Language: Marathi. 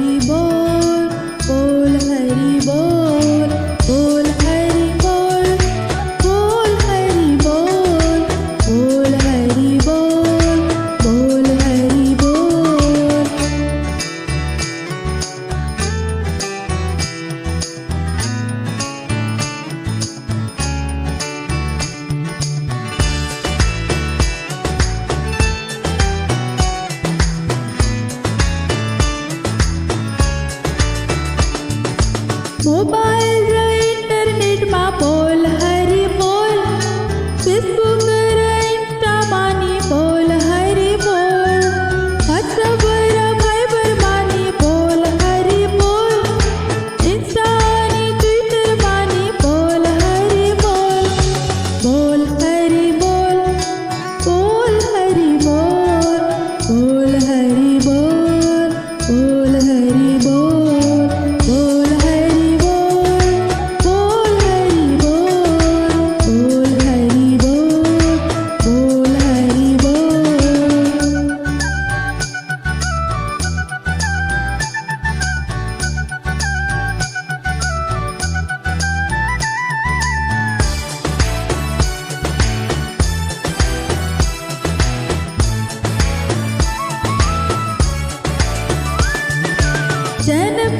हरि बोल, बोल हरि बोल, बोल हरि बोल, बोल हरि बोल, बोल हरि बोल, बोल हरि बोल. मोबाइल र इंटरनेट मा बोल हरि बोल, फेसबुक र इंस्टा मानी बोल हरि बोल, व्हाट्सएप वर वाइबर मानी बोल हरि बोल, इंस्टा आणि ट्विटर मानी बोल हरि बोल. बोल हरि बोल, बोल हरि बोल, बोल हरि बोल, बोल हरि बोल, बोल हरि बोल, बोल हरि बोल, बोल हरि बोल, बोल हरि बोल. जन्म